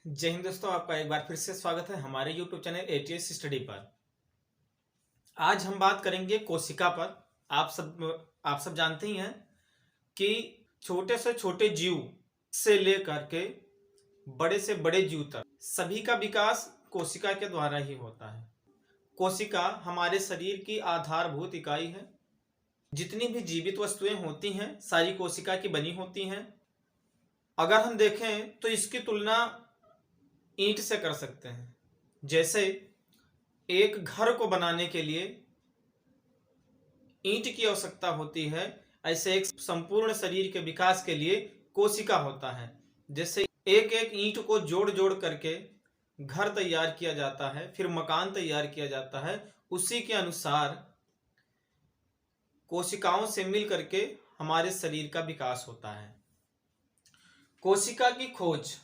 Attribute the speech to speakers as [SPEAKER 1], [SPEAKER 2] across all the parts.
[SPEAKER 1] जय हिंद दोस्तों, आपका एक बार फिर से स्वागत है हमारे YouTube चैनल एटीएस स्टडी पर। आज हम बात करेंगे कोशिका पर। आप सब जानते ही हैं कि छोटे से छोटे जीव से लेकर के बड़े से बड़े जीव तक सभी का विकास कोशिका के द्वारा ही होता है। कोशिका हमारे शरीर की आधारभूत इकाई है। जितनी भी जीवित वस्तुएं होती हैं सारी कोशिका की बनी होती हैं। अगर हम देखें तो इसकी तुलना ईंट से कर सकते हैं। जैसे एक घर को बनाने के लिए ईंट की आवश्यकता होती है, ऐसे एक संपूर्ण शरीर के विकास के लिए कोशिका होता है। जैसे एक एक ईंट को जोड़ जोड़ करके घर तैयार किया जाता है, फिर मकान तैयार किया जाता है, उसी के अनुसार कोशिकाओं से मिल करके हमारे शरीर का विकास होता है। कोशिका की खोज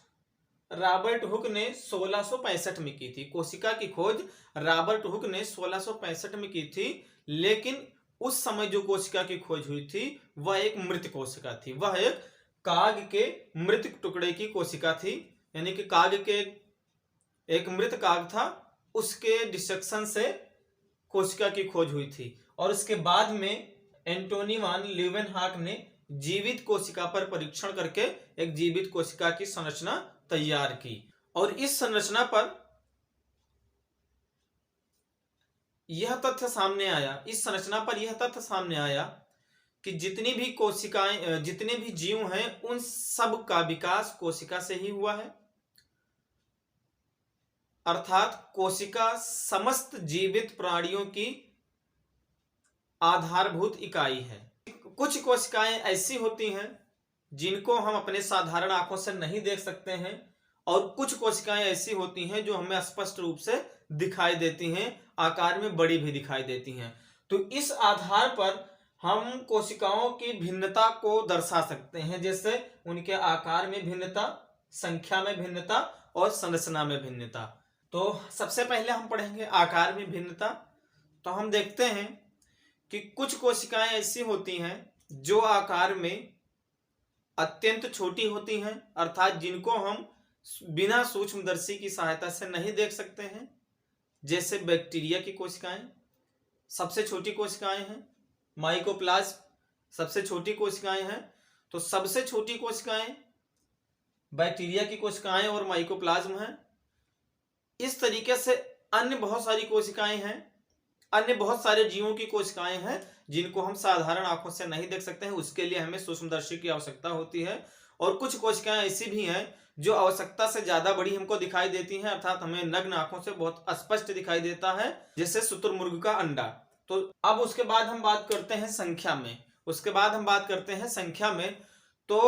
[SPEAKER 1] रॉबर्ट हुक ने 1665 में की थी। कोशिका की खोज रॉबर्ट हुक ने 1665 में की थी, लेकिन उस समय जो कोशिका की खोज हुई थी वह एक मृत कोशिका थी। वह एक काग के मृत टुकड़े की कोशिका थी, यानी कि काग के एक मृत काग था, उसके डिसेक्शन से कोशिका की खोज हुई थी। और उसके बाद में एंटोनी वान ल्यूवेनहॉक ने जीवित कोशिका पर परीक्षण करके एक जीवित कोशिका की संरचना तैयार की। और इस संरचना पर यह तथ्य सामने आया कि जितनी भी कोशिकाएं, जितने भी जीव हैं, उन सब का विकास कोशिका से ही हुआ है। अर्थात कोशिका समस्त जीवित प्राणियों की आधारभूत इकाई है। कुछ कोशिकाएं ऐसी होती हैं जिनको हम अपने साधारण आंखों से नहीं देख सकते हैं, और कुछ कोशिकाएं ऐसी होती हैं जो हमें स्पष्ट रूप से दिखाई देती हैं, आकार में बड़ी भी दिखाई देती हैं। तो इस आधार पर हम कोशिकाओं की भिन्नता को दर्शा सकते हैं, जैसे उनके आकार में भिन्नता, संख्या में भिन्नता और संरचना में भिन्नता। तो सबसे पहले हम पढ़ेंगे आकार में भिन्नता। तो हम देखते हैं कि कुछ कोशिकाएं ऐसी होती हैं जो आकार में अत्यंत छोटी होती हैं, अर्थात जिनको हम बिना सूक्ष्मदर्शी की सहायता से नहीं देख सकते हैं। जैसे बैक्टीरिया की कोशिकाएं सबसे छोटी कोशिकाएं हैं, माइकोप्लाज्म सबसे छोटी कोशिकाएं हैं। तो सबसे छोटी कोशिकाएं बैक्टीरिया की कोशिकाएं और माइकोप्लाज्म हैं। इस तरीके से अन्य बहुत सारी कोशिकाएं हैं, अन्य बहुत सारे जीवों की कोशिकाएं हैं जिनको हम साधारण आंखों से नहीं देख सकते हैं। उसके लिए हमें सूक्ष्मदर्शी की आवश्यकता होती है। और कुछ कोशिकाएं ऐसी भी हैं जो आवश्यकता से ज्यादा बड़ी हमको दिखाई देती हैं, अर्थात हमें नग्न आंखों से बहुत स्पष्ट दिखाई देता है, जैसे शुतुरमुर्ग का अंडा। तो अब उसके बाद हम बात करते हैं संख्या में। तो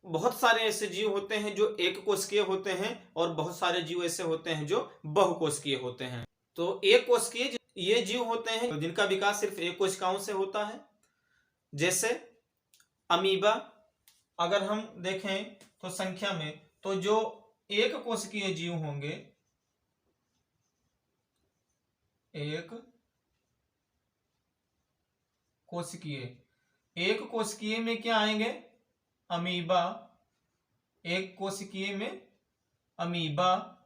[SPEAKER 1] बहुत सारे ऐसे जीव होते हैं जो एक कोशिकीय होते हैं, और बहुत सारे जीव ऐसे होते हैं जो बहुकोशिकीय होते हैं। तो एक कोशिकीय ये जीव होते हैं जिनका विकास सिर्फ एक कोशिकाओं से होता है, जैसे अमीबा। अगर हम देखें तो संख्या में, तो जो एक कोशिकीय जीव होंगे, एक कोशिकीय में क्या आएंगे? अमीबा। एक कोशिकीय में अमीबा,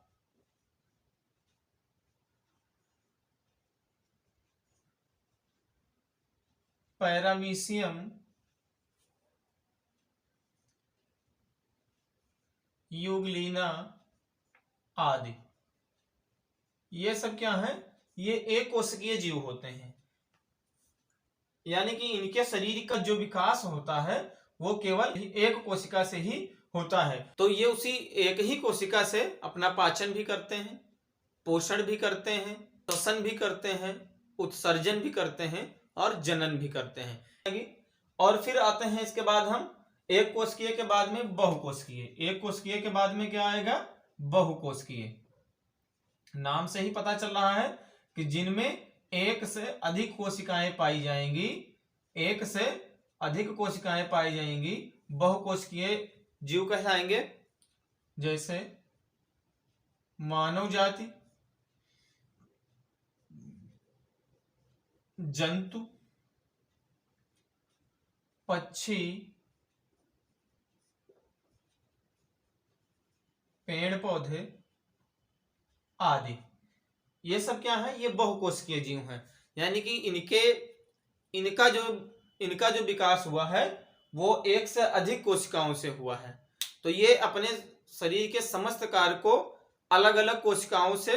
[SPEAKER 1] पैरामीशियम, यूग्लिना आदि। ये सब क्या है? ये एक कोशिकीय जीव होते हैं, यानी कि इनके शरीर का जो विकास होता है वो केवल एक कोशिका से ही होता है। तो ये उसी एक ही कोशिका से अपना पाचन भी करते हैं, पोषण भी करते हैं, श्वसन भी करते हैं, उत्सर्जन भी करते हैं और जनन भी करते हैं। और फिर आते हैं इसके बाद हम एक कोशिकीय के बाद में बहुकोशिकीय। एक कोशिकीय के बाद में क्या आएगा? बहुकोशिकीय। नाम से ही पता चल रहा है कि जिनमें एक से अधिक कोशिकाएं पाई जाएंगी, बहुकोशिकीय जीव कहलाएंगे। जैसे मानव जाति, जंतु, पक्षी, पेड़ पौधे आदि, ये सब क्या है, ये बहुकोशिकीय जीव हैं। यानी कि इनका जो विकास हुआ है वो एक से अधिक कोशिकाओं से हुआ है। तो ये अपने शरीर के समस्त कार्य को अलग अलग कोशिकाओं से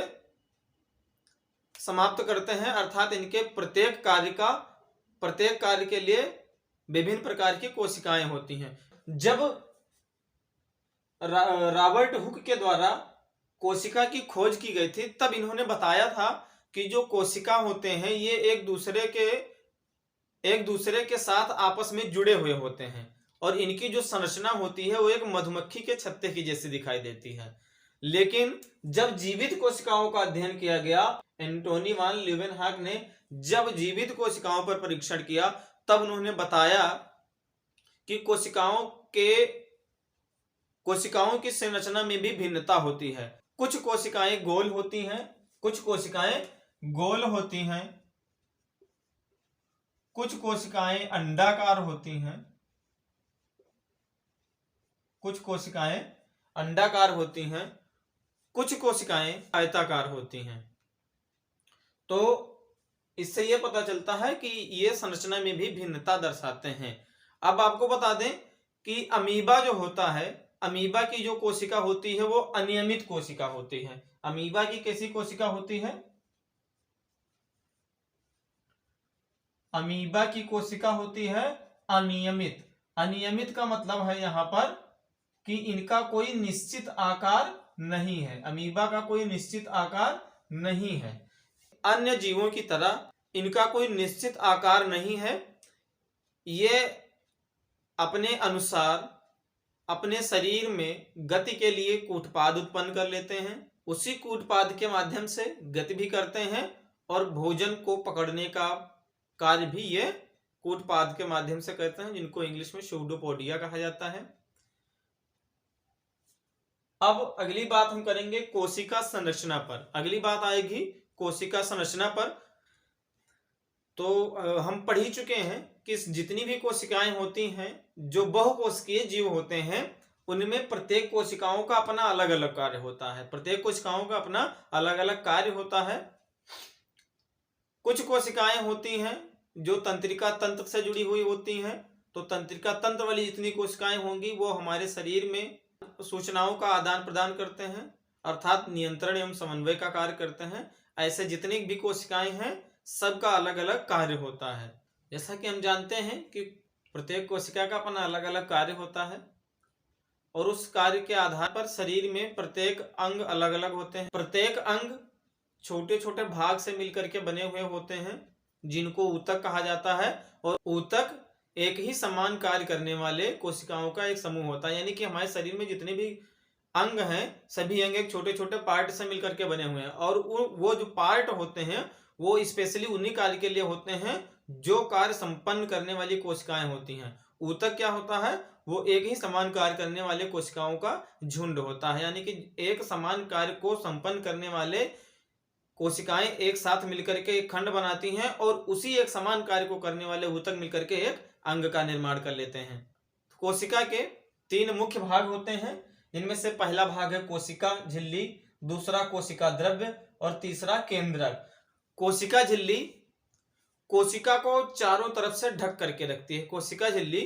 [SPEAKER 1] समाप्त करते हैं, अर्थात इनके प्रत्येक कार्य के लिए विभिन्न प्रकार की कोशिकाएं होती हैं। जब रॉबर्ट हुक के द्वारा कोशिका की खोज की गई थी तब इन्होंने बताया था कि जो कोशिका होते हैं ये एक दूसरे के साथ आपस में जुड़े हुए होते हैं और इनकी जो संरचना होती है वो एक मधुमक्खी के छत्ते की जैसी दिखाई देती है। लेकिन जब जीवित कोशिकाओं का अध्ययन किया गया, एंटोनी वान ल्यूवेनहॉक ने जब जीवित कोशिकाओं पर परीक्षण किया तब उन्होंने बताया कि कोशिकाओं की संरचना में भी भिन्नता होती है। कुछ कोशिकाएं गोल होती हैं, कुछ कोशिकाएं गोल होती हैं, कुछ कोशिकाएं अंडाकार होती हैं, कुछ कोशिकाएं अंडाकार होती हैं, कुछ कोशिकाएं आयताकार होती हैं। तो इससे यह पता चलता है कि ये संरचना में भी भिन्नता दर्शाते हैं। अब आपको बता दें कि अमीबा जो होता है, अमीबा की जो कोशिका होती है वो अनियमित कोशिका होती है। अमीबा की कैसी कोशिका होती है? अमीबा की कोशिका होती है अनियमित। अनियमित का मतलब है यहां पर कि इनका कोई निश्चित आकार नहीं है। अमीबा का कोई निश्चित आकार नहीं है। अन्य जीवों की तरह इनका कोई निश्चित आकार नहीं है। ये अपने अनुसार अपने शरीर में गति के लिए कूटपाद उत्पन्न कर लेते हैं, उसी कूटपाद के माध्यम से गति भी करते हैं और भोजन को पकड़ने का कार्य भी ये कूटपाद के माध्यम से करते हैं, जिनको इंग्लिश में सूडोपोडिया कहा जाता है। अब अगली बात हम करेंगे कोशिका संरचना पर। अगली बात आएगी कोशिका संरचना पर। तो हम पढ़ ही चुके हैं कि जितनी भी कोशिकाएं होती हैं जो बहुकोशिकीय जीव होते हैं उनमें प्रत्येक कोशिकाओं का अपना अलग अलग कार्य होता है। प्रत्येक कोशिकाओं का अपना अलग अलग कार्य होता है। कुछ कोशिकाएं होती हैं जो तंत्रिका तंत्र से जुड़ी हुई होती हैं। तो तंत्रिका तंत्र वाली जितनी कोशिकाएं होंगी वो हमारे शरीर में सूचनाओं का आदान प्रदान करते हैं, अर्थात नियंत्रण एवं समन्वय का कार्य करते हैं। ऐसे जितनी भी कोशिकाएं हैं सबका अलग अलग कार्य होता है। जैसा कि हम जानते हैं कि प्रत्येक कोशिका का अपना अलग अलग कार्य होता है और उस कार्य के आधार पर शरीर में प्रत्येक अंग अलग अलग होते हैं। प्रत्येक अंग छोटे छोटे भाग से मिलकर के बने हुए होते हैं जिनको ऊतक कहा जाता है। और ऊतक एक ही समान कार्य करने वाले कोशिकाओं का एक समूह होता है। यानी कि हमारे शरीर में जितने भी अंग हैं सभी अंग एक छोटे छोटे पार्ट से मिलकर के बने हुए हैं और वो जो पार्ट होते हैं वो स्पेशली उन्हीं कार्य के लिए होते हैं जो कार्य संपन्न करने वाली कोशिकाएं होती हैं। ऊतक क्या होता है? वो एक ही समान कार्य करने वाले कोशिकाओं का झुंड होता है। यानी कि एक समान कार्य को संपन्न करने वाले कोशिकाएं एक साथ मिलकर के एक खंड बनाती हैं और उसी एक समान कार्य को करने वाले ऊतक मिलकर के एक अंग का निर्माण कर लेते हैं। कोशिका के 3 मुख्य भाग होते हैं। इनमें से पहला भाग है कोशिका झिल्ली, दूसरा कोशिका द्रव्य और तीसरा केंद्रक। कोशिका झिल्ली कोशिका को चारों तरफ से ढक करके रखती है। कोशिका झिल्ली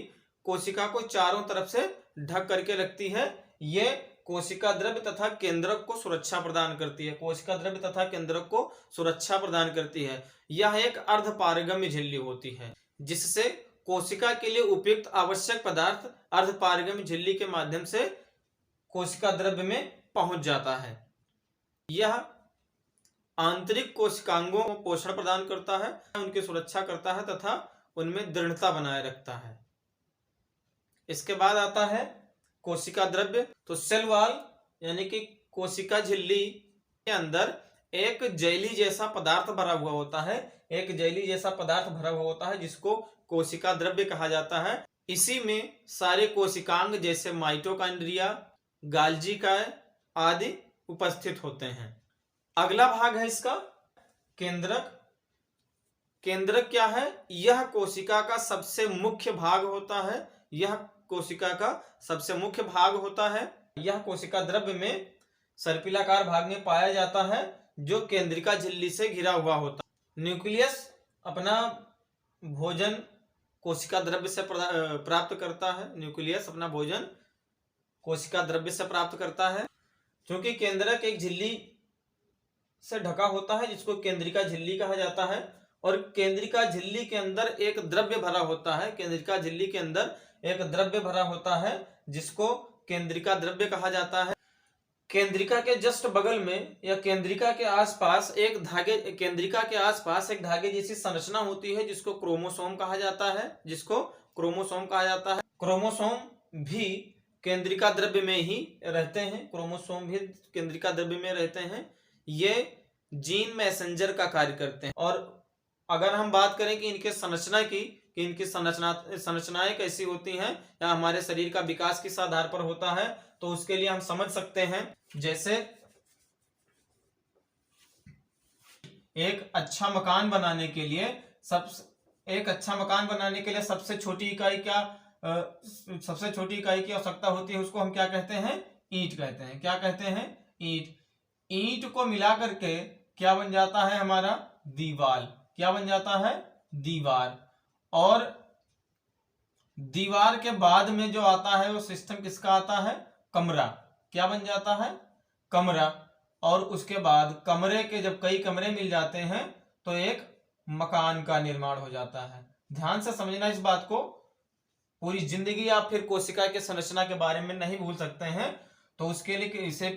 [SPEAKER 1] कोशिका को चारों तरफ से ढक करके रखती है। ये कोशिका द्रव्य तथा केंद्रक को सुरक्षा प्रदान करती है। कोशिका द्रव्य तथा केंद्रक को सुरक्षा प्रदान करती है। यह एक अर्धपारगम्य झिल्ली होती है जिससे कोशिका के लिए उपयुक्त आवश्यक पदार्थ अर्धपारगम्य झिल्ली के माध्यम से कोशिका द्रव्य में पहुंच जाता है। यह आंतरिक कोशिकांगों को पोषण प्रदान करता है, उनकी सुरक्षा करता है तथा उनमें दृढ़ता बनाए रखता है। इसके बाद आता है कोशिका द्रव्य। तो सेल वॉल यानी कि कोशिका झिल्ली के अंदर एक जेली जैसा पदार्थ भरा हुआ होता है। एक जेली जैसा पदार्थ भरा हुआ होता है जिसको कोशिका द्रव्य कहा जाता है। इसी में सारे कोशिकांग जैसे माइटोकॉन्ड्रिया, गाल्जी काय आदि उपस्थित होते हैं। अगला भाग है इसका केंद्रक। केंद्रक क्या है? यह कोशिका का सबसे मुख्य भाग होता है। यह कोशिका का सबसे मुख्य भाग होता है। यह कोशिका द्रव्य में सर्पिलाकार भाग में पाया जाता है जो केंद्रिका झिल्ली से घिरा हुआ होता है। न्यूक्लियस अपना भोजन कोशिका द्रव्य से प्राप्त करता है। न्यूक्लियस अपना भोजन कोशिका द्रव्य से प्राप्त करता है। क्योंकि केंद्रक एक झिल्ली से ढका होता है जिसको केंद्रिका झिल्ली कहा जाता है, और केंद्रिका झिल्ली के अंदर एक द्रव्य भरा होता है। केंद्रिका झिल्ली के अंदर एक द्रव्य भरा होता है जिसको केंद्रिका द्रव्य कहा जाता है। केंद्रिका के जस्ट बगल में या केंद्रिका के आसपास एक धागे जैसी संरचना होती है जिसको क्रोमोसोम कहा जाता है। क्रोमोसोम भी केंद्रिका द्रव्य में ही रहते हैं। ये जीन मैसेंजर का कार्य करते हैं। और अगर हम बात करें कि इनके संरचना की, कि इनकी संरचनाएं कैसी होती हैं या हमारे शरीर का विकास किस आधार पर होता है, तो उसके लिए हम समझ सकते हैं। जैसे एक अच्छा मकान बनाने के लिए सबसे छोटी इकाई की आवश्यकता होती है, उसको हम क्या कहते हैं? ईंट कहते हैं। क्या कहते हैं? ईंट। ईंट को मिला करके क्या बन जाता है हमारा? दीवार। क्या बन जाता है? दीवार। और दीवार के बाद में जो आता है वो सिस्टम किसका आता है? कमरा। क्या बन जाता है? कमरा। और उसके बाद कमरे के जब कई कमरे मिल जाते हैं तो एक मकान का निर्माण हो जाता है। ध्यान से समझना इस बात को। पूरी जिंदगी आप फिर कोशिका के संरचना के बारे में नहीं भूल सकते हैं, तो उसके लिए इसे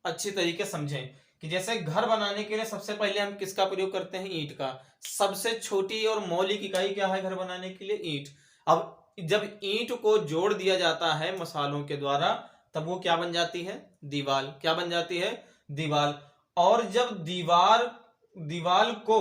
[SPEAKER 1] अच्छी तरीके समझें कि जैसे घर बनाने के लिए सबसे पहले हम किसका प्रयोग करते हैं? ईंट का। सबसे छोटी और मौलिक इकाई क्या है घर बनाने के लिए? ईंट। अब जब ईंट को जोड़ दिया जाता है मसालों के द्वारा, तब वो क्या बन जाती है? दीवार। क्या बन जाती है? दीवार। और जब दीवार को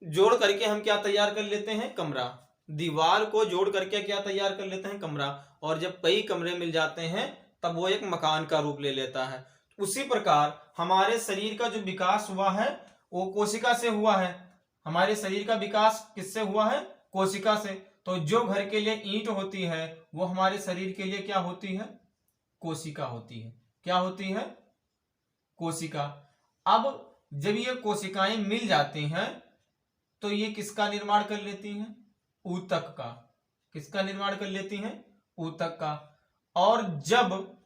[SPEAKER 1] जोड़ करके हम क्या तैयार कर लेते हैं? कमरा। दीवार को जोड़ करके क्या तैयार कर लेते हैं? कमरा। और जब कई कमरे मिल जाते हैं तब वो एक मकान का रूप ले लेता है। उसी प्रकार हमारे शरीर का जो विकास हुआ है वो कोशिका से हुआ है। हमारे शरीर का विकास किससे हुआ है? कोशिका से। तो जो घर के लिए ईंट होती है वो हमारे शरीर के लिए क्या होती है? कोशिका होती है। क्या होती है? कोशिका। अब जब ये कोशिकाएं मिल जाती हैं तो ये किसका निर्माण कर लेती हैं? ऊतक का। किसका निर्माण कर लेती हैं? ऊतक का। और जब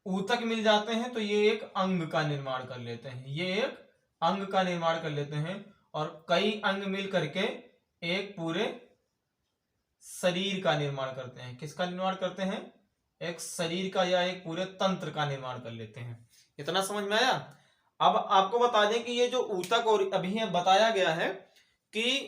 [SPEAKER 1] ऊतक मिल जाते हैं तो ये एक अंग का निर्माण कर लेते हैं। और कई अंग मिल करके एक पूरे शरीर का निर्माण करते हैं। किसका निर्माण करते हैं? एक शरीर का या एक पूरे तंत्र का निर्माण कर लेते हैं। इतना समझ में आया? अब आपको बता दें कि ये जो ऊतक और अभी बताया गया है कि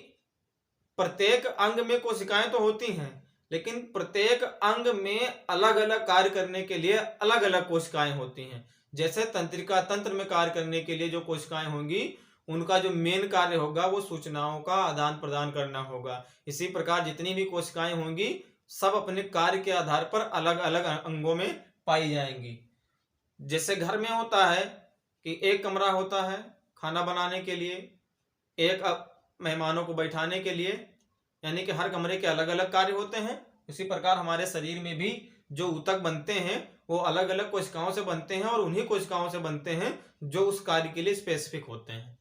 [SPEAKER 1] प्रत्येक अंग में कोशिकाएं तो होती हैं, लेकिन प्रत्येक अंग में अलग अलग कार्य करने के लिए अलग अलग कोशिकाएं होती हैं। जैसे तंत्रिका तंत्र में कार्य करने के लिए जो कोशिकाएं होंगी उनका जो मेन कार्य होगा वो सूचनाओं का आदान प्रदान करना होगा। इसी प्रकार जितनी भी कोशिकाएं होंगी सब अपने कार्य के आधार पर अलग अलग अंगों में पाई जाएंगी। जैसे घर में होता है कि एक कमरा होता है खाना बनाने के लिए, एक मेहमानों को बैठाने के लिए, यानी कि हर कमरे के अलग अलग कार्य होते हैं। इसी प्रकार हमारे शरीर में भी जो ऊतक बनते हैं वो अलग अलग कोशिकाओं से बनते हैं और उन्हीं कोशिकाओं से बनते हैं जो उस कार्य के लिए स्पेसिफिक होते हैं।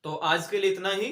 [SPEAKER 1] तो आज के लिए इतना ही।